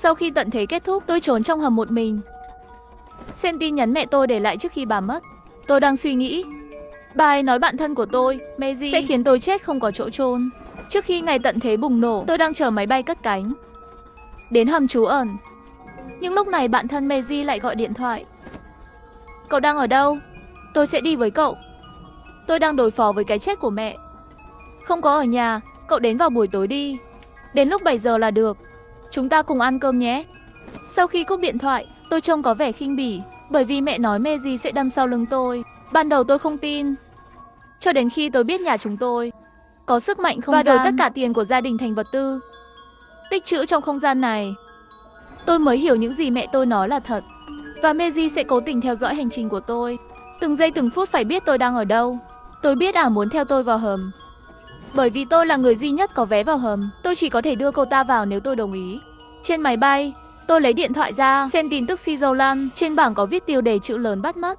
Sau khi tận thế kết thúc, tôi trốn trong hầm một mình. Xem tin nhắn mẹ tôi để lại trước khi bà mất. Tôi đang suy nghĩ. Bà ấy nói bạn thân của tôi, Meiji, sẽ khiến tôi chết không có chỗ chôn. Trước khi ngày tận thế bùng nổ, tôi đang chờ máy bay cất cánh đến hầm trú ẩn. Nhưng lúc này bạn thân Meiji lại gọi điện thoại. Cậu đang ở đâu? Tôi sẽ đi với cậu. Tôi đang đối phó với cái chết của mẹ. Không có ở nhà, cậu đến vào buổi tối đi. Đến lúc 7 giờ là được. Chúng ta cùng ăn cơm nhé. Sau khi cúp điện thoại, tôi trông có vẻ khinh bỉ, bởi vì mẹ nói Meiji sẽ đâm sau lưng tôi. Ban đầu tôi không tin. Cho đến khi tôi biết nhà chúng tôi có sức mạnh không gian và đổi tất cả tiền của gia đình thành vật tư, tích trữ trong không gian này, tôi mới hiểu những gì mẹ tôi nói là thật. Và Meiji sẽ cố tình theo dõi hành trình của tôi. Từng giây từng phút phải biết tôi đang ở đâu. Tôi biết muốn theo tôi vào hầm. Bởi vì tôi là người duy nhất có vé vào hầm, tôi chỉ có thể đưa cô ta vào nếu tôi đồng ý. Trên máy bay, tôi lấy điện thoại ra, xem tin tức Switzerland. Trên bảng có viết tiêu đề chữ lớn bắt mắt.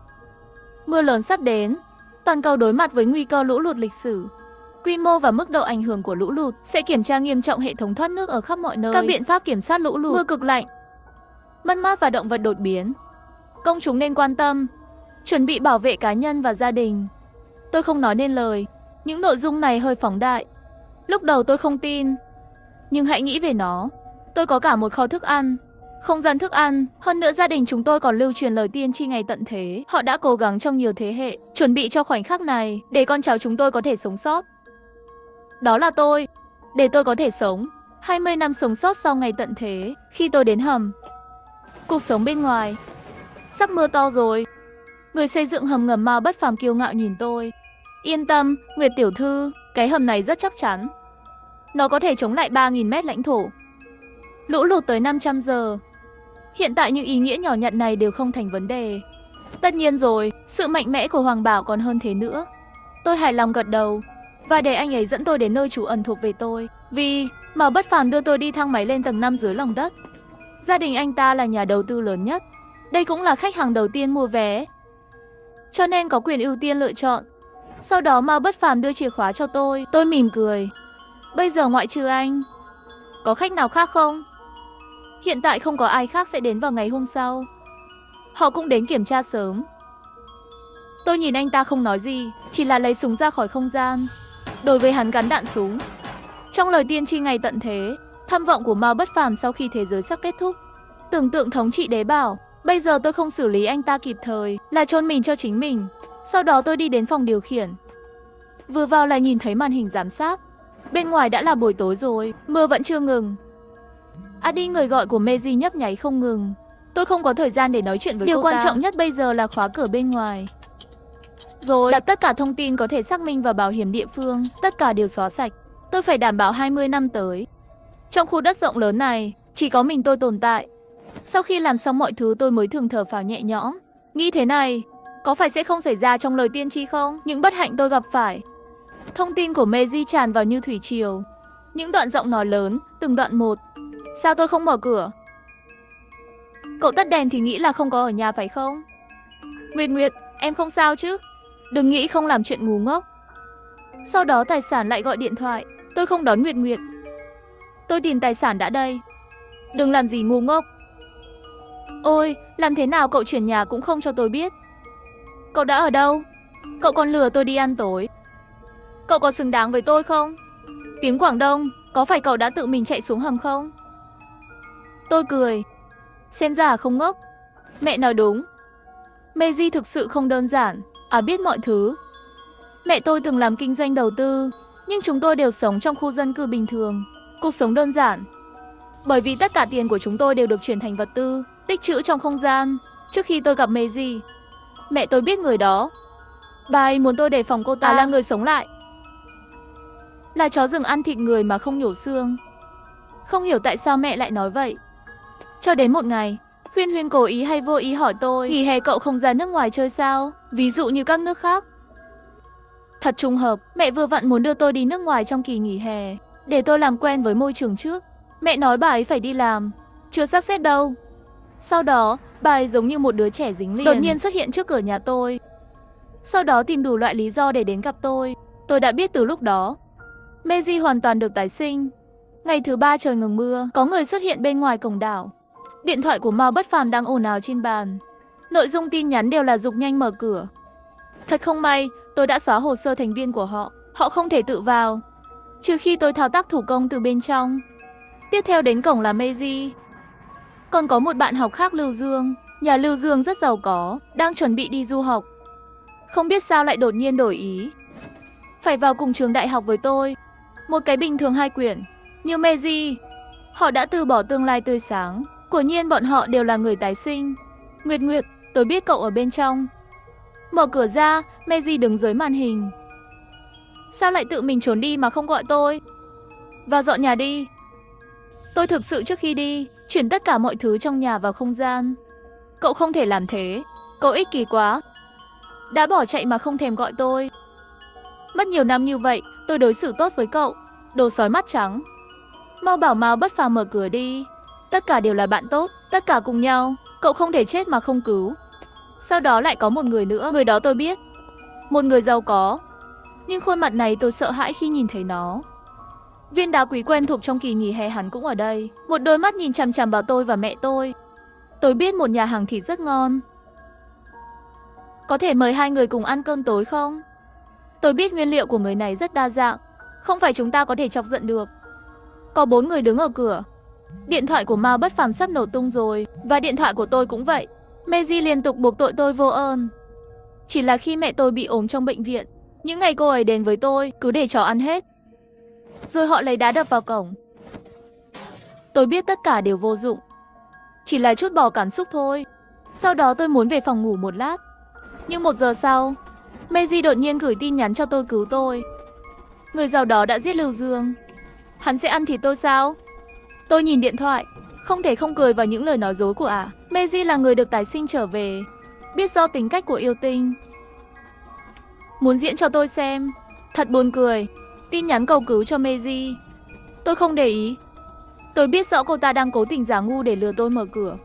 Mưa lớn sắp đến. Toàn cầu đối mặt với nguy cơ lũ lụt lịch sử. Quy mô và mức độ ảnh hưởng của lũ lụt sẽ kiểm tra nghiêm trọng hệ thống thoát nước ở khắp mọi nơi. Các biện pháp kiểm soát lũ lụt, mưa cực lạnh, mất mát và động vật đột biến. Công chúng nên quan tâm, chuẩn bị bảo vệ cá nhân và gia đình. Tôi không nói nên lời. Những nội dung này hơi phóng đại. Lúc đầu tôi không tin. Nhưng hãy nghĩ về nó. Tôi có cả một kho thức ăn, không gian thức ăn. Hơn nữa gia đình chúng tôi còn lưu truyền lời tiên tri ngày tận thế. Họ đã cố gắng trong nhiều thế hệ, chuẩn bị cho khoảnh khắc này, để con cháu chúng tôi có thể sống sót. Đó là tôi. Để tôi có thể sống 20 năm sống sót sau ngày tận thế. Khi tôi đến hầm, cuộc sống bên ngoài. Sắp mưa to rồi. Người xây dựng hầm ngầm Mao Bất Phàm kiêu ngạo nhìn tôi. Yên tâm, Nguyệt tiểu thư, cái hầm này rất chắc chắn. Nó có thể chống lại 3.000 mét lãnh thổ. Lũ lụt tới 500 giờ. Hiện tại những ý nghĩa nhỏ nhặt này đều không thành vấn đề. Tất nhiên rồi, sự mạnh mẽ của Hoàng Bảo còn hơn thế nữa. Tôi hài lòng gật đầu và để anh ấy dẫn tôi đến nơi trú ẩn thuộc về tôi. Vì Mao Bất Phàm đưa tôi đi thang máy lên tầng 5 dưới lòng đất. Gia đình anh ta là nhà đầu tư lớn nhất. Đây cũng là khách hàng đầu tiên mua vé, cho nên có quyền ưu tiên lựa chọn. Sau đó Mao Bất Phàm đưa chìa khóa cho tôi. Tôi mỉm cười. Bây giờ ngoại trừ anh, có khách nào khác không? Hiện tại không có ai khác sẽ đến vào ngày hôm sau. Họ cũng đến kiểm tra sớm. Tôi nhìn anh ta không nói gì, chỉ là lấy súng ra khỏi không gian. Đối với hắn gắn đạn súng. Trong lời tiên tri ngày tận thế, tham vọng của Mao Bất Phàm sau khi thế giới sắp kết thúc. Tưởng tượng thống trị đế bảo. Bây giờ tôi không xử lý anh ta kịp thời, là chôn mình cho chính mình. Sau đó tôi đi đến phòng điều khiển. Vừa vào là nhìn thấy màn hình giám sát. Bên ngoài đã là buổi tối rồi, mưa vẫn chưa ngừng. Adi, người gọi của Meiji, nhấp nháy không ngừng. Tôi không có thời gian để nói chuyện với cô ta. Điều quan trọng nhất bây giờ là khóa cửa bên ngoài. Rồi, đặt tất cả thông tin có thể xác minh vào bảo hiểm địa phương. Tất cả đều xóa sạch. Tôi phải đảm bảo 20 năm tới. Trong khu đất rộng lớn này, chỉ có mình tôi tồn tại. Sau khi làm xong mọi thứ tôi mới thường thở phào nhẹ nhõm. Nghĩ thế này, có phải sẽ không xảy ra trong lời tiên tri không? Những bất hạnh tôi gặp phải. Thông tin của Meiji tràn vào như thủy triều. Những đoạn giọng nói lớn, từng đoạn một. Sao tôi không mở cửa? Cậu tắt đèn thì nghĩ là không có ở nhà phải không? Nguyệt Nguyệt, em không sao chứ? Đừng nghĩ không làm chuyện ngu ngốc. Sau đó Tài Sản lại gọi điện thoại. Tôi không đón Nguyệt Nguyệt. Tôi tìm Tài Sản đã đây. Đừng làm gì ngu ngốc. Ôi, làm thế nào cậu chuyển nhà cũng không cho tôi biết. Cậu đã ở đâu? Cậu còn lừa tôi đi ăn tối. Cậu có xứng đáng với tôi không? Tiếng Quảng Đông, có phải cậu đã tự mình chạy xuống hầm không? Tôi cười. Xem ra không ngốc. Mẹ nói đúng. Meiji thực sự không đơn giản. Biết mọi thứ. Mẹ tôi từng làm kinh doanh đầu tư, nhưng chúng tôi đều sống trong khu dân cư bình thường. Cuộc sống đơn giản. Bởi vì tất cả tiền của chúng tôi đều được chuyển thành vật tư, tích trữ trong không gian. Trước khi tôi gặp Meiji, mẹ tôi biết người đó. Bà ấy muốn tôi đề phòng cô ta là người sống lại. Là chó rừng ăn thịt người mà không nhổ xương. Không hiểu tại sao mẹ lại nói vậy. Cho đến một ngày, Huyên Huyên cố ý hay vô ý hỏi tôi, nghỉ hè cậu không ra nước ngoài chơi sao? Ví dụ như các nước khác. Thật trùng hợp, mẹ vừa vặn muốn đưa tôi đi nước ngoài trong kỳ nghỉ hè, để tôi làm quen với môi trường trước. Mẹ nói bà ấy phải đi làm, chưa sắp xếp đâu. Sau đó, bà ấy giống như một đứa trẻ dính liền, đột nhiên xuất hiện trước cửa nhà tôi. Sau đó tìm đủ loại lý do để đến gặp tôi. Tôi đã biết từ lúc đó, Meiji hoàn toàn được tái sinh. Ngày thứ 3 trời ngừng mưa, có người xuất hiện bên ngoài cổng đảo. Điện thoại của Mao Bất Phàm đang ồn ào trên bàn. Nội dung tin nhắn đều là giục nhanh mở cửa. Thật không may, tôi đã xóa hồ sơ thành viên của họ. Họ không thể tự vào, trừ khi tôi thao tác thủ công từ bên trong. Tiếp theo đến cổng là Meiji. Còn có một bạn học khác Lưu Dương. Nhà Lưu Dương rất giàu có, đang chuẩn bị đi du học. Không biết sao lại đột nhiên đổi ý, phải vào cùng trường đại học với tôi. Một cái bình thường 2 quyển. Như Meiji, họ đã từ bỏ tương lai tươi sáng. Quả nhiên bọn họ đều là người tái sinh. Nguyệt Nguyệt, tôi biết cậu ở bên trong. Mở cửa ra, Meiji đứng dưới màn hình. Sao lại tự mình trốn đi mà không gọi tôi? Vào dọn nhà đi. Tôi thực sự trước khi đi, chuyển tất cả mọi thứ trong nhà vào không gian. Cậu không thể làm thế, cậu ích kỷ quá. Đã bỏ chạy mà không thèm gọi tôi. Mất nhiều năm như vậy, tôi đối xử tốt với cậu. Đồ sói mắt trắng. Mau bảo Mao Bất Phàm mở cửa đi. Tất cả đều là bạn tốt, tất cả cùng nhau. Cậu không thể chết mà không cứu. Sau đó lại có một người nữa, người đó tôi biết. Một người giàu có. Nhưng khuôn mặt này tôi sợ hãi khi nhìn thấy nó. Viên đá quý quen thuộc trong kỳ nghỉ hè hắn cũng ở đây. Một đôi mắt nhìn chằm chằm vào tôi và mẹ tôi. Tôi biết một nhà hàng thịt rất ngon. Có thể mời 2 người cùng ăn cơm tối không? Tôi biết nguyên liệu của người này rất đa dạng. Không phải chúng ta có thể chọc giận được. Có 4 người đứng ở cửa. Điện thoại của Mao Bất Phàm sắp nổ tung rồi. Và điện thoại của tôi cũng vậy. Meiji liên tục buộc tội tôi vô ơn. Chỉ là khi mẹ tôi bị ốm trong bệnh viện, những ngày cô ấy đến với tôi cứ để chó ăn hết. Rồi họ lấy đá đập vào cổng. Tôi biết tất cả đều vô dụng. Chỉ là chút bỏ cảm xúc thôi. Sau đó tôi muốn về phòng ngủ một lát. Nhưng 1 giờ sau, Meiji đột nhiên gửi tin nhắn cho tôi cứu tôi. Người giàu đó đã giết Lưu Dương. Hắn sẽ ăn thịt tôi sao? Tôi nhìn điện thoại, không thể không cười vào những lời nói dối của ả. Meiji là người được tái sinh trở về, biết do tính cách của yêu tinh. Muốn diễn cho tôi xem. Thật buồn cười. Tin nhắn cầu cứu cho Meiji. Tôi không để ý. Tôi biết rõ cô ta đang cố tình giả ngu để lừa tôi mở cửa.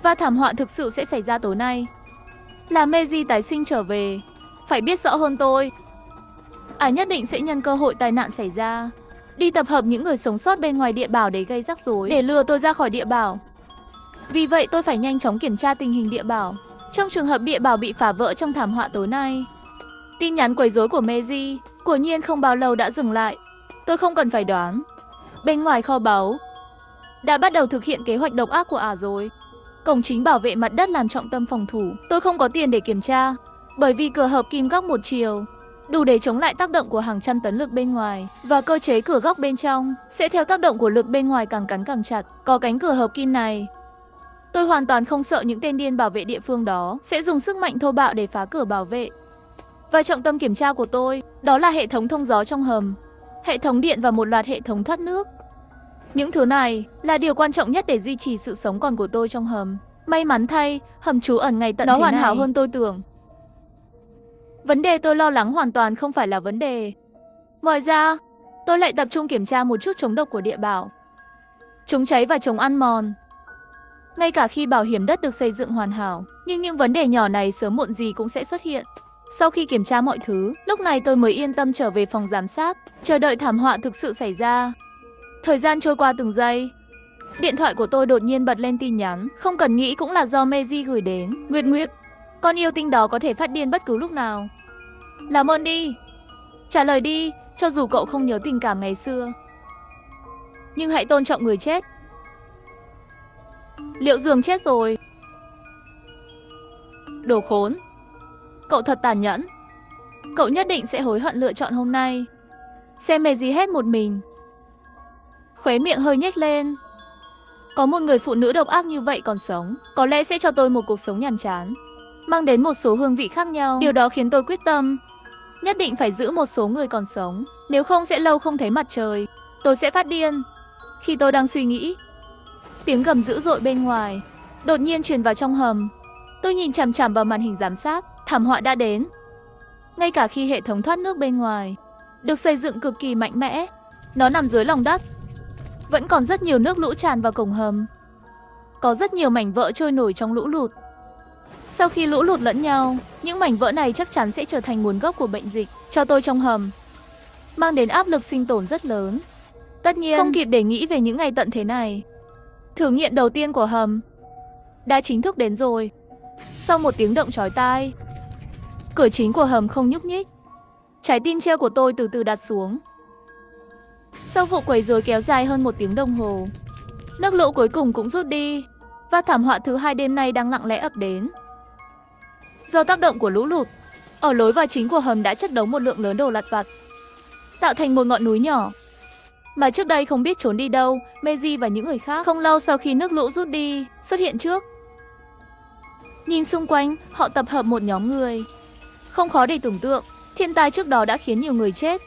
Và thảm họa thực sự sẽ xảy ra tối nay. Là Meiji tái sinh trở về. Phải biết rõ hơn tôi. Nhất định sẽ nhân cơ hội tai nạn xảy ra, đi tập hợp những người sống sót bên ngoài địa bảo để gây rắc rối, để lừa tôi ra khỏi địa bảo. Vì vậy tôi phải nhanh chóng kiểm tra tình hình địa bảo, trong trường hợp địa bảo bị phá vỡ trong thảm họa tối nay. Tin nhắn quấy rối của Meiji quả nhiên không bao lâu đã dừng lại. Tôi không cần phải đoán. Bên ngoài kho báu đã bắt đầu thực hiện kế hoạch độc ác của ả rồi. Cổng chính bảo vệ mặt đất làm trọng tâm phòng thủ. Tôi không có tiền để kiểm tra, bởi vì cửa hợp kim góc một chiều đủ để chống lại tác động của hàng trăm tấn lực bên ngoài. Và cơ chế cửa góc bên trong sẽ theo tác động của lực bên ngoài càng cắn càng chặt. Có cánh cửa hợp kim này, tôi hoàn toàn không sợ những tên điên bảo vệ địa phương đó sẽ dùng sức mạnh thô bạo để phá cửa bảo vệ. Và trọng tâm kiểm tra của tôi, đó là hệ thống thông gió trong hầm, hệ thống điện và một loạt hệ thống thoát nước. Những thứ này là điều quan trọng nhất để duy trì sự sống còn của tôi trong hầm. May mắn thay, hầm trú ẩn ngày tận nó hoàn hảo hơn tôi tưởng. Vấn đề tôi lo lắng hoàn toàn không phải là vấn đề. Ngoài ra, tôi lại tập trung kiểm tra một chút chống độc của địa bảo, chống cháy và chống ăn mòn. Ngay cả khi bảo hiểm đất được xây dựng hoàn hảo, nhưng những vấn đề nhỏ này sớm muộn gì cũng sẽ xuất hiện. Sau khi kiểm tra mọi thứ, lúc này tôi mới yên tâm trở về phòng giám sát, chờ đợi thảm họa thực sự xảy ra. Thời gian trôi qua từng giây. Điện thoại của tôi đột nhiên bật lên tin nhắn, không cần nghĩ cũng là do Meiji gửi đến. Nguyệt Nguyệt, con yêu tinh đó có thể phát điên bất cứ lúc nào. Làm ơn đi, trả lời đi, cho dù cậu không nhớ tình cảm ngày xưa, nhưng hãy tôn trọng người chết. Liệu Dường chết rồi. Đồ khốn. Cậu thật tàn nhẫn. Cậu nhất định sẽ hối hận lựa chọn hôm nay. Xem Meiji hét một mình, khóe miệng hơi nhếch lên. Có một người phụ nữ độc ác như vậy còn sống, có lẽ sẽ cho tôi một cuộc sống nhàm chán, mang đến một số hương vị khác nhau. Điều đó khiến tôi quyết tâm nhất định phải giữ một số người còn sống, nếu không sẽ lâu không thấy mặt trời. Tôi sẽ phát điên. Khi tôi đang suy nghĩ, tiếng gầm dữ dội bên ngoài đột nhiên truyền vào trong hầm. Tôi nhìn chằm chằm vào màn hình giám sát. Thảm họa đã đến. Ngay cả khi hệ thống thoát nước bên ngoài được xây dựng cực kỳ mạnh mẽ, nó nằm dưới lòng đất, vẫn còn rất nhiều nước lũ tràn vào cổng hầm. Có rất nhiều mảnh vỡ trôi nổi trong lũ lụt. Sau khi lũ lụt lẫn nhau, những mảnh vỡ này chắc chắn sẽ trở thành nguồn gốc của bệnh dịch cho tôi trong hầm, mang đến áp lực sinh tồn rất lớn. Tất nhiên, không kịp để nghĩ về những ngày tận thế này. Thử nghiệm đầu tiên của hầm đã chính thức đến rồi. Sau một tiếng động chói tai, cửa chính của hầm không nhúc nhích. Trái tim treo của tôi từ từ đặt xuống. Sau vụ quấy rối kéo dài hơn 1 tiếng đồng hồ, nước lũ cuối cùng cũng rút đi, và thảm họa thứ 2 đêm nay đang lặng lẽ ập đến. Do tác động của lũ lụt, ở lối vào chính của hầm đã chất đống một lượng lớn đồ lặt vặt, tạo thành một ngọn núi nhỏ. Mà trước đây không biết trốn đi đâu, Meiji và những người khác không lâu sau khi nước lũ rút đi, xuất hiện trước. Nhìn xung quanh, họ tập hợp một nhóm người. Không khó để tưởng tượng, thiên tai trước đó đã khiến nhiều người chết.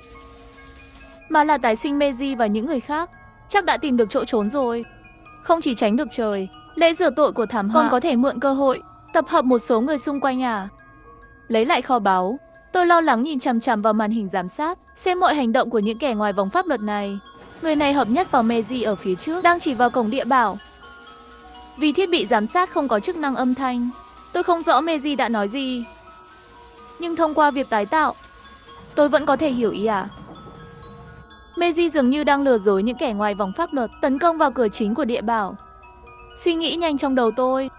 Mà là tái sinh Meiji và những người khác, chắc đã tìm được chỗ trốn rồi. Không chỉ tránh được trời, lễ rửa tội của thảm họa, còn có thể mượn cơ hội tập hợp một số người xung quanh à. Lấy lại kho báu, tôi lo lắng nhìn chằm chằm vào màn hình giám sát, xem mọi hành động của những kẻ ngoài vòng pháp luật này. Người này hợp nhất vào Meiji ở phía trước, đang chỉ vào cổng địa bảo. Vì thiết bị giám sát không có chức năng âm thanh, tôi không rõ Meiji đã nói gì. Nhưng thông qua việc tái tạo, tôi vẫn có thể hiểu ý à. Meiji dường như đang lừa dối những kẻ ngoài vòng pháp luật, tấn công vào cửa chính của địa bảo. Suy nghĩ nhanh trong đầu tôi.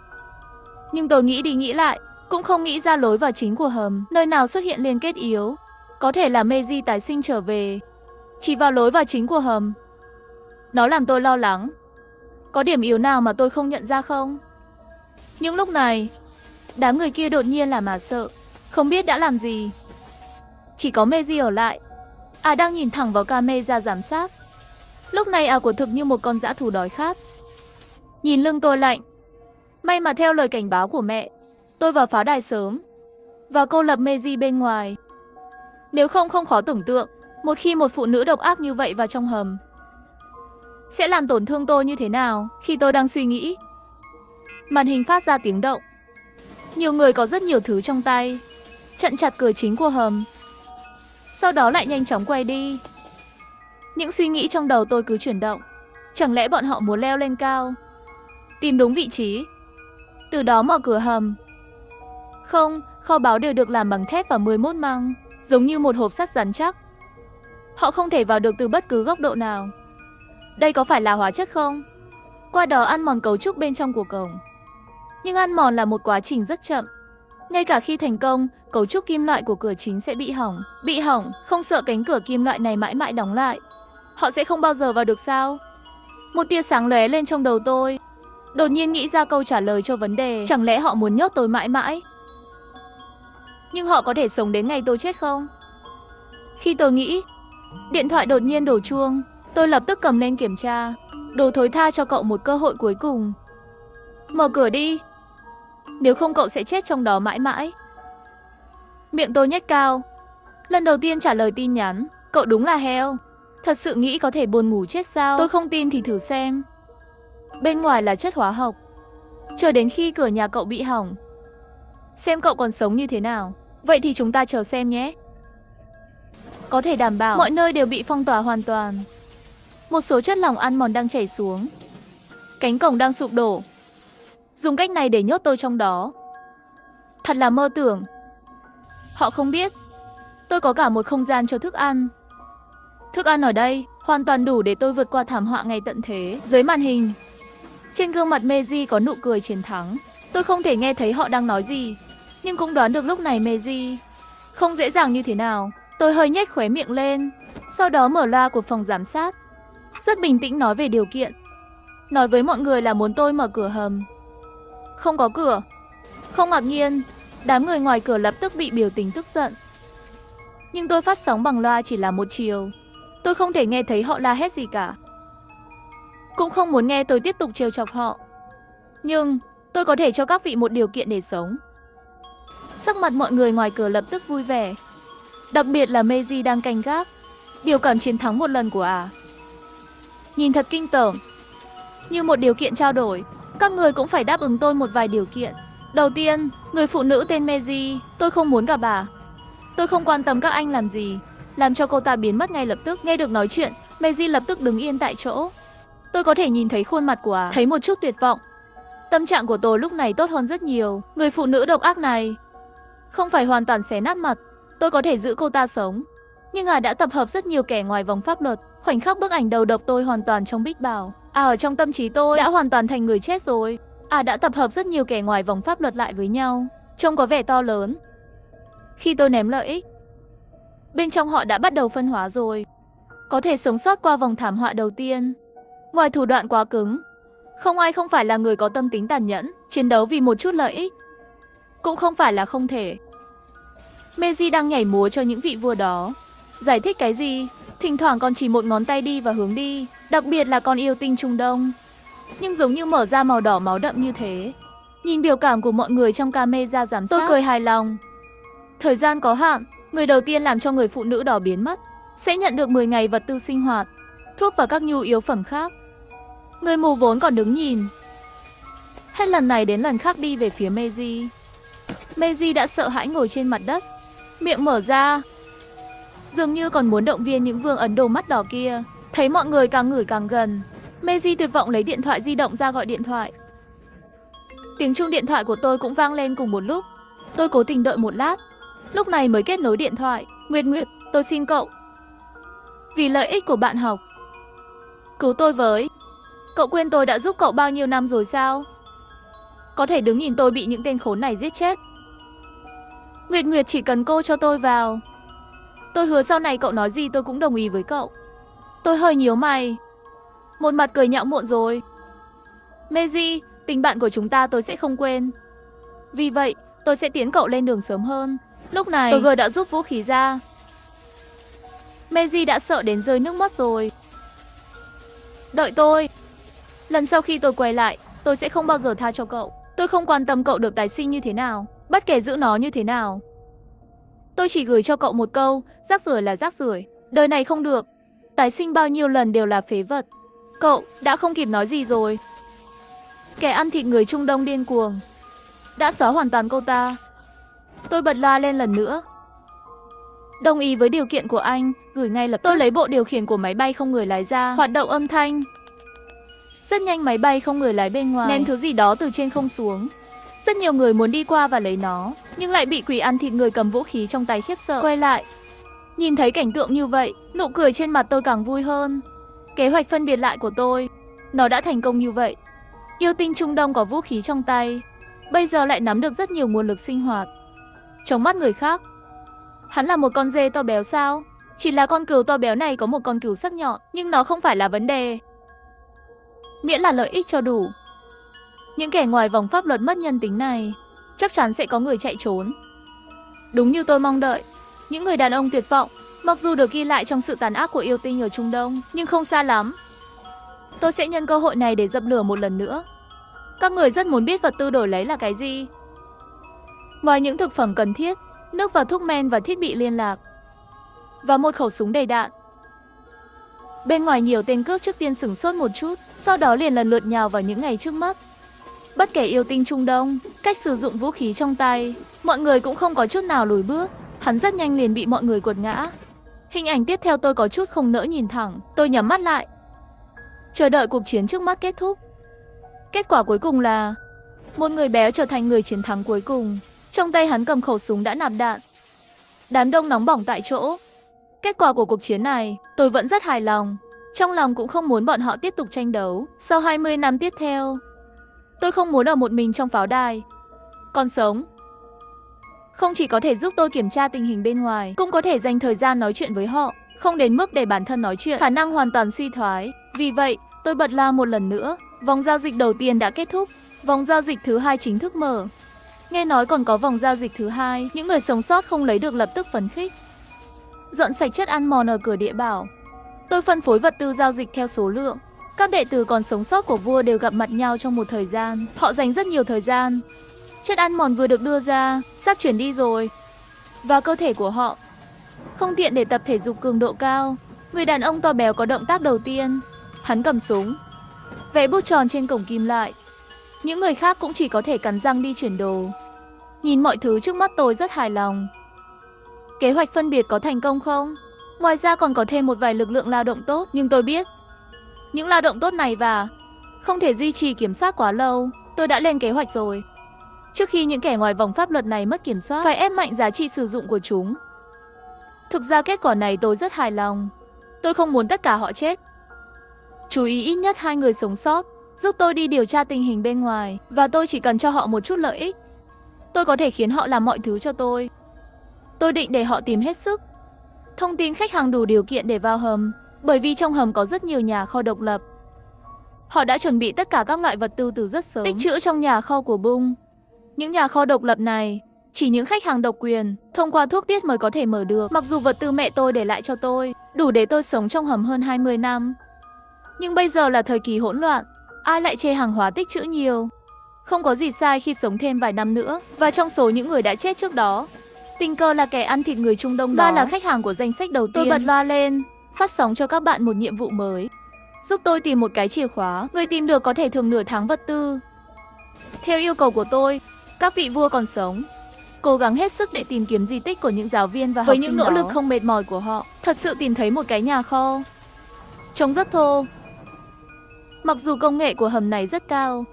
Nhưng tôi nghĩ đi nghĩ lại, cũng không nghĩ ra lối vào chính của hầm, nơi nào xuất hiện liên kết yếu. Có thể là Meiji tái sinh trở về, chỉ vào lối vào chính của hầm. Nó làm tôi lo lắng. Có điểm yếu nào mà tôi không nhận ra không? Nhưng lúc này, đám người kia đột nhiên làm sợ, không biết đã làm gì. Chỉ có Meiji ở lại. Đang nhìn thẳng vào camera giám sát. Lúc này quả thực như một con dã thú đói khát. Nhìn lưng tôi lạnh. May mà theo lời cảnh báo của mẹ, tôi vào pháo đài sớm và cô lập Meiji bên ngoài. Nếu không khó tưởng tượng, một khi một phụ nữ độc ác như vậy vào trong hầm sẽ làm tổn thương tôi như thế nào. Khi tôi đang suy nghĩ, màn hình phát ra tiếng động. Nhiều người có rất nhiều thứ trong tay chặn chặt cửa chính của hầm, sau đó lại nhanh chóng quay đi. Những suy nghĩ trong đầu tôi cứ chuyển động. Chẳng lẽ bọn họ muốn leo lên cao, tìm đúng vị trí, từ đó mở cửa hầm? Không, kho báu đều được làm bằng thép và 11 măng, giống như một hộp sắt rắn chắc. Họ không thể vào được từ bất cứ góc độ nào. Đây có phải là hóa chất không? Qua đó ăn mòn cấu trúc bên trong của cổng. Nhưng ăn mòn là một quá trình rất chậm. Ngay cả khi thành công, cấu trúc kim loại của cửa chính sẽ bị hỏng. Bị hỏng, không sợ cánh cửa kim loại này mãi mãi đóng lại. Họ sẽ không bao giờ vào được sao? Một tia sáng lóe lên trong đầu tôi. Đột nhiên nghĩ ra câu trả lời cho vấn đề. Chẳng lẽ họ muốn nhốt tôi mãi mãi? Nhưng họ có thể sống đến ngày tôi chết không? Khi tôi nghĩ, điện thoại đột nhiên đổ chuông. Tôi lập tức cầm lên kiểm tra. Đồ thối tha cho cậu một cơ hội cuối cùng. Mở cửa đi. Nếu không cậu sẽ chết trong đó mãi mãi. Miệng tôi nhếch cao. Lần đầu tiên trả lời tin nhắn. Cậu đúng là heo. Thật sự nghĩ có thể buồn ngủ chết sao? Tôi không tin thì thử xem. Bên ngoài là chất hóa học. Chờ đến khi cửa nhà cậu bị hỏng, xem cậu còn sống như thế nào. Vậy thì chúng ta chờ xem nhé. Có thể đảm bảo mọi nơi đều bị phong tỏa hoàn toàn. Một số chất lỏng ăn mòn đang chảy xuống. Cánh cổng đang sụp đổ. Dùng cách này để nhốt tôi trong đó. Thật là mơ tưởng. Họ không biết tôi có cả một không gian cho thức ăn. Thức ăn ở đây hoàn toàn đủ để tôi vượt qua thảm họa ngày tận thế. Dưới màn hình, trên gương mặt Meiji có nụ cười chiến thắng. Tôi không thể nghe thấy họ đang nói gì, nhưng cũng đoán được lúc này Meiji không dễ dàng như thế nào. Tôi hơi nhếch khóe miệng lên, sau đó mở loa của phòng giám sát, rất bình tĩnh nói về điều kiện. Nói với mọi người là muốn tôi mở cửa hầm. Không có cửa. Không ngạc nhiên, đám người ngoài cửa lập tức bị biểu tình tức giận. Nhưng tôi phát sóng bằng loa chỉ là một chiều. Tôi không thể nghe thấy họ la hét gì cả. Cũng không muốn nghe tôi tiếp tục trêu chọc họ. Nhưng tôi có thể cho các vị một điều kiện để sống. Sắc mặt mọi người ngoài cửa lập tức vui vẻ. Đặc biệt là Meiji đang canh gác. Biểu cảm chiến thắng một lần của nhìn thật kinh tởm. Như một điều kiện trao đổi, các người cũng phải đáp ứng tôi một vài điều kiện. Đầu tiên, người phụ nữ tên Meiji, tôi không muốn gặp bà. Tôi không quan tâm các anh làm gì, làm cho cô ta biến mất ngay lập tức. Nghe được nói chuyện, Meiji lập tức đứng yên tại chỗ. Tôi có thể nhìn thấy khuôn mặt của thấy một chút tuyệt vọng. Tâm trạng của tôi lúc này tốt hơn rất nhiều. Người phụ nữ độc ác này không phải hoàn toàn xé nát mặt. Tôi có thể giữ cô ta sống. Nhưng đã tập hợp rất nhiều kẻ ngoài vòng pháp luật. Khoảnh khắc bức ảnh đầu độc tôi hoàn toàn trong Bích Bảo. Ở trong tâm trí tôi đã hoàn toàn thành người chết rồi. Đã tập hợp rất nhiều kẻ ngoài vòng pháp luật lại với nhau. Trông có vẻ to lớn. Khi tôi ném lợi ích, bên trong họ đã bắt đầu phân hóa rồi. Có thể sống sót qua vòng thảm họa đầu tiên. Ngoài thủ đoạn quá cứng, không ai không phải là người có tâm tính tàn nhẫn, chiến đấu vì một chút lợi ích. Cũng không phải là không thể. Meiji đang nhảy múa cho những vị vua đó. Giải thích cái gì? Thỉnh thoảng còn chỉ một ngón tay đi và hướng đi. Đặc biệt là con yêu tinh Trung Đông. Nhưng giống như mở ra màu đỏ máu đậm như thế. Nhìn biểu cảm của mọi người trong camera giám sát, tôi cười hài lòng. Thời gian có hạn, người đầu tiên làm cho người phụ nữ đó biến mất sẽ nhận được 10 ngày vật tư sinh hoạt, thuốc và các nhu yếu phẩm khác. Người mù vốn còn đứng nhìn. Hết lần này đến lần khác đi về phía Meiji. Meiji đã sợ hãi ngồi trên mặt đất, miệng mở ra, dường như còn muốn động viên những vương Ấn Độ mắt đỏ kia. Thấy mọi người càng ngửi càng gần, Meiji tuyệt vọng lấy điện thoại di động ra gọi điện thoại. Tiếng chuông điện thoại của tôi cũng vang lên cùng một lúc. Tôi cố tình đợi một lát, lúc này mới kết nối điện thoại. Nguyệt Nguyệt, tôi xin cậu, vì lợi ích của bạn học, cứu tôi với. Cậu quên tôi đã giúp cậu bao nhiêu năm rồi sao? Có thể đứng nhìn tôi bị những tên khốn này giết chết. Nguyệt Nguyệt, chỉ cần cô cho tôi vào, tôi hứa sau này cậu nói gì tôi cũng đồng ý với cậu. Tôi hơi nhíu mày, một mặt cười nhạo muộn rồi. Meiji, tình bạn của chúng ta tôi sẽ không quên. Vì vậy, tôi sẽ tiến cậu lên đường sớm hơn. Lúc này, tôi đã rút vũ khí ra. Meiji đã sợ đến rơi nước mắt rồi. Đợi tôi. Lần sau khi tôi quay lại, tôi sẽ không bao giờ tha cho cậu. Tôi không quan tâm cậu được tái sinh như thế nào, bất kể giữ nó như thế nào. Tôi chỉ gửi cho cậu một câu, rác rưởi là rác rưởi. Đời này không được, tái sinh bao nhiêu lần đều là phế vật. Cậu đã không kịp nói gì rồi. Kẻ ăn thịt người Trung Đông điên cuồng đã xóa hoàn toàn cô ta. Tôi bật loa lên lần nữa. Đồng ý với điều kiện của anh, gửi ngay lập tức. Tôi lấy bộ điều khiển của máy bay không người lái ra, hoạt động âm thanh. Rất nhanh máy bay không người lái bên ngoài ném thứ gì đó từ trên không xuống. Rất nhiều người muốn đi qua và lấy nó, nhưng lại bị quỷ ăn thịt người cầm vũ khí trong tay khiếp sợ. Quay lại, nhìn thấy cảnh tượng như vậy, nụ cười trên mặt tôi càng vui hơn. Kế hoạch phân biệt lại của tôi, nó đã thành công như vậy. Yêu tinh Trung Đông có vũ khí trong tay, bây giờ lại nắm được rất nhiều nguồn lực sinh hoạt. Trong mắt người khác, hắn là một con dê to béo sao? Chỉ là con cừu to béo này có một con cừu sắc nhọn, nhưng nó không phải là vấn đề. Miễn là lợi ích cho đủ. Những kẻ ngoài vòng pháp luật mất nhân tính này, chắc chắn sẽ có người chạy trốn. Đúng như tôi mong đợi, những người đàn ông tuyệt vọng, mặc dù được ghi lại trong sự tàn ác của yêu tinh ở Trung Đông, nhưng không xa lắm. Tôi sẽ nhân cơ hội này để dập lửa một lần nữa. Các người rất muốn biết vật tư đổi lấy là cái gì. Ngoài những thực phẩm cần thiết, nước và thuốc men và thiết bị liên lạc, và một khẩu súng đầy đạn. Bên ngoài nhiều tên cướp trước tiên sửng sốt một chút, sau đó liền lần lượt nhào vào những ngày trước mắt. Bất kể yêu tinh Trung Đông, cách sử dụng vũ khí trong tay, mọi người cũng không có chút nào lùi bước. Hắn rất nhanh liền bị mọi người quật ngã. Hình ảnh tiếp theo tôi có chút không nỡ nhìn thẳng. Tôi nhắm mắt lại, chờ đợi cuộc chiến trước mắt kết thúc. Kết quả cuối cùng là một người béo trở thành người chiến thắng cuối cùng. Trong tay hắn cầm khẩu súng đã nạp đạn. Đám đông nóng bỏng tại chỗ. Kết quả của cuộc chiến này, tôi vẫn rất hài lòng. Trong lòng cũng không muốn bọn họ tiếp tục tranh đấu. Sau 20 năm tiếp theo, tôi không muốn ở một mình trong pháo đài. Còn sống không chỉ có thể giúp tôi kiểm tra tình hình bên ngoài, cũng có thể dành thời gian nói chuyện với họ, không đến mức để bản thân nói chuyện, khả năng hoàn toàn suy thoái. Vì vậy, tôi bật loa một lần nữa. Vòng giao dịch đầu tiên đã kết thúc, vòng giao dịch thứ hai chính thức mở. Nghe nói còn có vòng giao dịch thứ hai, những người sống sót không lấy được lập tức phấn khích. Dọn sạch chất ăn mòn ở cửa địa bảo. Tôi phân phối vật tư giao dịch theo số lượng. Các đệ tử còn sống sót của vua đều gặp mặt nhau trong một thời gian. Họ dành rất nhiều thời gian. Chất ăn mòn vừa được đưa ra, sắp chuyển đi rồi. Và cơ thể của họ không tiện để tập thể dục cường độ cao. Người đàn ông to béo có động tác đầu tiên. Hắn cầm súng, vẽ bút tròn trên cổng kim lại. Những người khác cũng chỉ có thể cắn răng đi chuyển đồ. Nhìn mọi thứ trước mắt tôi rất hài lòng. Kế hoạch phân biệt có thành công không? Ngoài ra còn có thêm một vài lực lượng lao động tốt. Nhưng tôi biết những lao động tốt này và không thể duy trì kiểm soát quá lâu. Tôi đã lên kế hoạch rồi. Trước khi những kẻ ngoài vòng pháp luật này mất kiểm soát, phải ép mạnh giá trị sử dụng của chúng. Thực ra kết quả này tôi rất hài lòng. Tôi không muốn tất cả họ chết. Chú ý ít nhất 2 người sống sót, giúp tôi đi điều tra tình hình bên ngoài, và tôi chỉ cần cho họ một chút lợi ích. Tôi có thể khiến họ làm mọi thứ cho tôi. Tôi định để họ tìm hết sức. Thông tin khách hàng đủ điều kiện để vào hầm, bởi vì trong hầm có rất nhiều nhà kho độc lập. Họ đã chuẩn bị tất cả các loại vật tư từ rất sớm, tích trữ trong nhà kho của Bung. Những nhà kho độc lập này, chỉ những khách hàng độc quyền, thông qua thuốc tiết mới có thể mở được. Mặc dù vật tư mẹ tôi để lại cho tôi, đủ để tôi sống trong hầm hơn 20 năm. Nhưng bây giờ là thời kỳ hỗn loạn, ai lại chê hàng hóa tích trữ nhiều. Không có gì sai khi sống thêm vài năm nữa, và trong số những người đã chết trước đó, tình cờ là kẻ ăn thịt người Trung Đông đó. Ba là khách hàng của danh sách đầu tiên. Tôi bật loa lên, phát sóng cho các bạn một nhiệm vụ mới. Giúp tôi tìm một cái chìa khóa, người tìm được có thể thưởng nửa tháng vật tư. Theo yêu cầu của tôi, các vị vua còn sống cố gắng hết sức để tìm kiếm di tích của những giáo viên và học sinh. Với những nỗ lực không mệt mỏi của họ, thật sự tìm thấy một cái nhà kho. Trông rất thô. Mặc dù công nghệ của hầm này rất cao,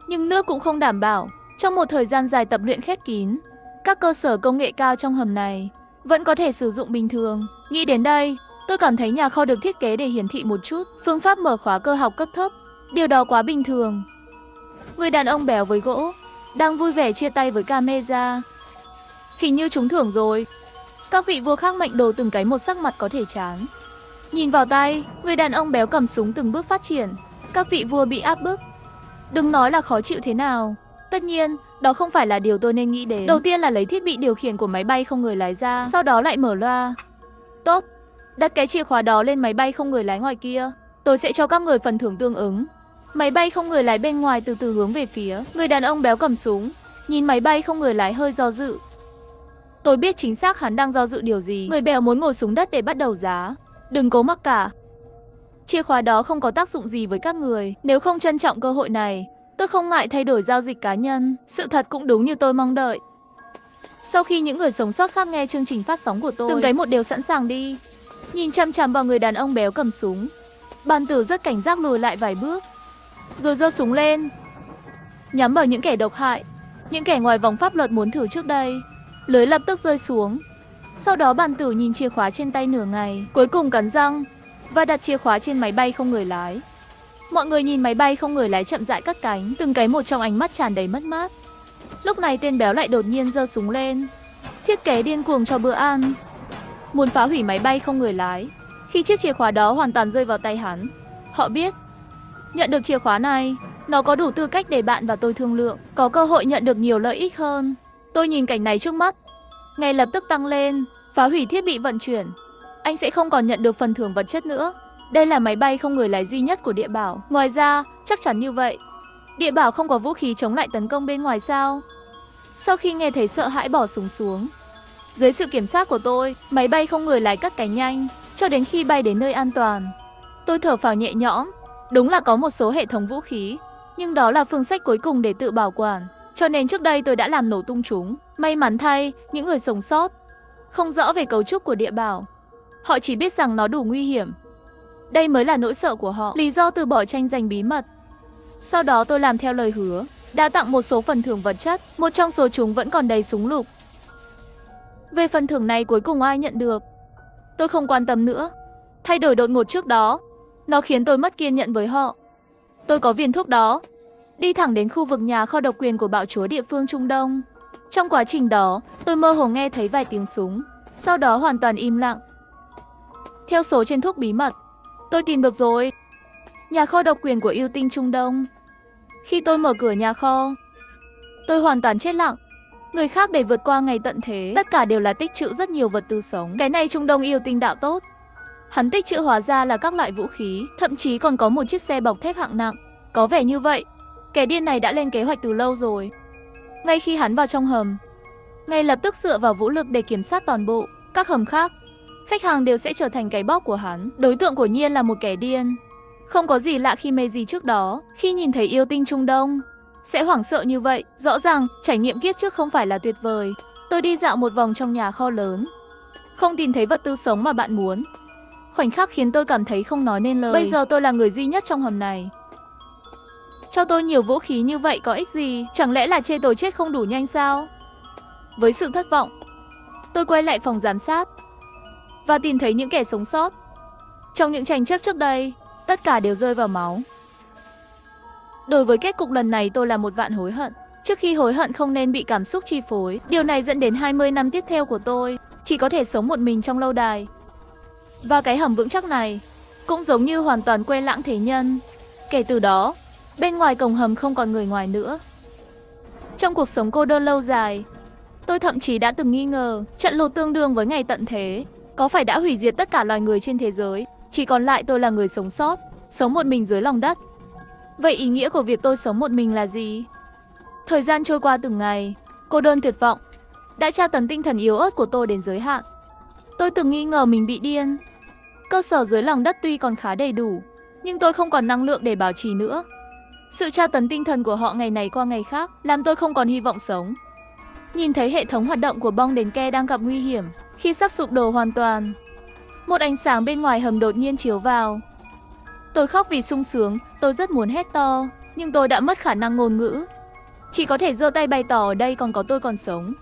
nhưng nước cũng không đảm bảo. Trong một thời gian dài tập luyện khép kín, các cơ sở công nghệ cao trong hầm này vẫn có thể sử dụng bình thường. Nghĩ đến đây, tôi cảm thấy nhà kho được thiết kế để hiển thị một chút phương pháp mở khóa cơ học cấp thấp. Điều đó quá bình thường. Người đàn ông béo với gỗ đang vui vẻ chia tay với Kameza. Hình như trúng thưởng rồi. Các vị vua khác mệnh đồ từng cái một sắc mặt có thể chán. Nhìn vào tay, người đàn ông béo cầm súng từng bước phát triển. Các vị vua bị áp bức. Đừng nói là khó chịu thế nào. Tất nhiên, đó không phải là điều tôi nên nghĩ đến. Đầu tiên là lấy thiết bị điều khiển của máy bay không người lái ra, sau đó lại mở loa. Tốt, đặt cái chìa khóa đó lên máy bay không người lái ngoài kia. Tôi sẽ cho các người phần thưởng tương ứng. Máy bay không người lái bên ngoài từ từ hướng về phía người đàn ông béo cầm súng. Nhìn máy bay không người lái hơi do dự. Tôi biết chính xác hắn đang do dự điều gì. Người béo muốn ngồi xuống đất để bắt đầu giá. Đừng cố mắc cả. Chìa khóa đó không có tác dụng gì với các người. Nếu không trân trọng cơ hội này, tôi không ngại thay đổi giao dịch cá nhân. Sự thật cũng đúng như tôi mong đợi. Sau khi những người sống sót khác nghe chương trình phát sóng của tôi, từng cái một đều sẵn sàng đi. Nhìn chăm chăm vào người đàn ông béo cầm súng, bàn tử rất cảnh giác lùi lại vài bước, rồi giơ súng lên, nhắm vào những kẻ độc hại, những kẻ ngoài vòng pháp luật muốn thử trước đây. Lưới lập tức rơi xuống. Sau đó bàn tử nhìn chìa khóa trên tay nửa ngày, cuối cùng cắn răng và đặt chìa khóa trên máy bay không người lái. Mọi người nhìn máy bay không người lái chậm rãi cất cánh, từng cái một trong ánh mắt tràn đầy mất mát. Lúc này tên béo lại đột nhiên giơ súng lên, thiết kế điên cuồng cho bữa ăn, muốn phá hủy máy bay không người lái. Khi chiếc chìa khóa đó hoàn toàn rơi vào tay hắn, họ biết, nhận được chìa khóa này, nó có đủ tư cách để bạn và tôi thương lượng, có cơ hội nhận được nhiều lợi ích hơn. Tôi nhìn cảnh này trước mắt, ngay lập tức tăng lên, phá hủy thiết bị vận chuyển. Anh sẽ không còn nhận được phần thưởng vật chất nữa. Đây là máy bay không người lái duy nhất của Địa Bảo. Ngoài ra, chắc chắn như vậy, Địa Bảo không có vũ khí chống lại tấn công bên ngoài sao? Sau khi nghe thấy sợ hãi bỏ súng xuống, dưới sự kiểm soát của tôi, máy bay không người lái cất cánh nhanh, cho đến khi bay đến nơi an toàn. Tôi thở phào nhẹ nhõm. Đúng là có một số hệ thống vũ khí, nhưng đó là phương sách cuối cùng để tự bảo quản, cho nên trước đây tôi đã làm nổ tung chúng. May mắn thay, những người sống sót không rõ về cấu trúc của Địa Bảo. Họ chỉ biết rằng nó đủ nguy hiểm. Đây mới là nỗi sợ của họ, lý do từ bỏ tranh giành bí mật. Sau đó tôi làm theo lời hứa, đã tặng một số phần thưởng vật chất, một trong số chúng vẫn còn đầy súng lục. Về phần thưởng này cuối cùng ai nhận được, tôi không quan tâm nữa. Thay đổi đột ngột trước đó, nó khiến tôi mất kiên nhẫn với họ. Tôi có viên thuốc đó, đi thẳng đến khu vực nhà kho độc quyền của bạo chúa địa phương Trung Đông. Trong quá trình đó, tôi mơ hồ nghe thấy vài tiếng súng, sau đó hoàn toàn im lặng. Theo số trên thuốc bí mật, tôi tìm được rồi. Nhà kho độc quyền của yêu tinh Trung Đông. Khi tôi mở cửa nhà kho, tôi hoàn toàn chết lặng. Người khác để vượt qua ngày tận thế, tất cả đều là tích trữ rất nhiều vật tư sống. Cái này Trung Đông yêu tinh đạo tốt. Hắn tích trữ hóa ra là các loại vũ khí, thậm chí còn có một chiếc xe bọc thép hạng nặng. Có vẻ như vậy, kẻ điên này đã lên kế hoạch từ lâu rồi. Ngay khi hắn vào trong hầm, ngay lập tức dựa vào vũ lực để kiểm soát toàn bộ các hầm khác, khách hàng đều sẽ trở thành cái bóc của hắn. Đối tượng của nhiên là một kẻ điên. Không có gì lạ khi Meiji trước đó, khi nhìn thấy yêu tinh Trung Đông, sẽ hoảng sợ như vậy. Rõ ràng, trải nghiệm kiếp trước không phải là tuyệt vời. Tôi đi dạo một vòng trong nhà kho lớn, không tìm thấy vật tư sống mà bạn muốn. Khoảnh khắc khiến tôi cảm thấy không nói nên lời. Bây giờ tôi là người duy nhất trong hầm này. Cho tôi nhiều vũ khí như vậy có ích gì? Chẳng lẽ là chê tôi chết không đủ nhanh sao? Với sự thất vọng, tôi quay lại phòng giám sát. và tìm thấy những kẻ sống sót. Trong những tranh chấp trước đây, tất cả đều rơi vào máu. Đối với kết cục lần này tôi là một vạn hối hận. Trước khi hối hận không nên bị cảm xúc chi phối. Điều này dẫn đến 20 năm tiếp theo của tôi chỉ có thể sống một mình trong lâu đài. Và cái hầm vững chắc này cũng giống như hoàn toàn quên lãng thế nhân. Kể từ đó, bên ngoài cổng hầm không còn người ngoài nữa. Trong cuộc sống cô đơn lâu dài, tôi thậm chí đã từng nghi ngờ trận lụt tương đương với ngày tận thế có phải đã hủy diệt tất cả loài người trên thế giới. Chỉ còn lại tôi là người sống sót, sống một mình dưới lòng đất. Vậy ý nghĩa của việc tôi sống một mình là gì? Thời gian trôi qua từng ngày, cô đơn tuyệt vọng đã tra tấn tinh thần yếu ớt của tôi đến giới hạn. Tôi từng nghi ngờ mình bị điên. Cơ sở dưới lòng đất tuy còn khá đầy đủ, nhưng tôi không còn năng lượng để bảo trì nữa. Sự tra tấn tinh thần của họ ngày này qua ngày khác làm tôi không còn hy vọng sống. Nhìn thấy hệ thống hoạt động của bong đèn ke đang gặp nguy hiểm khi sắp sụp đổ hoàn toàn. Một ánh sáng bên ngoài hầm đột nhiên chiếu vào. Tôi khóc vì sung sướng, tôi rất muốn hét to, nhưng tôi đã mất khả năng ngôn ngữ. Chỉ có thể giơ tay bày tỏ ở đây còn có tôi còn sống.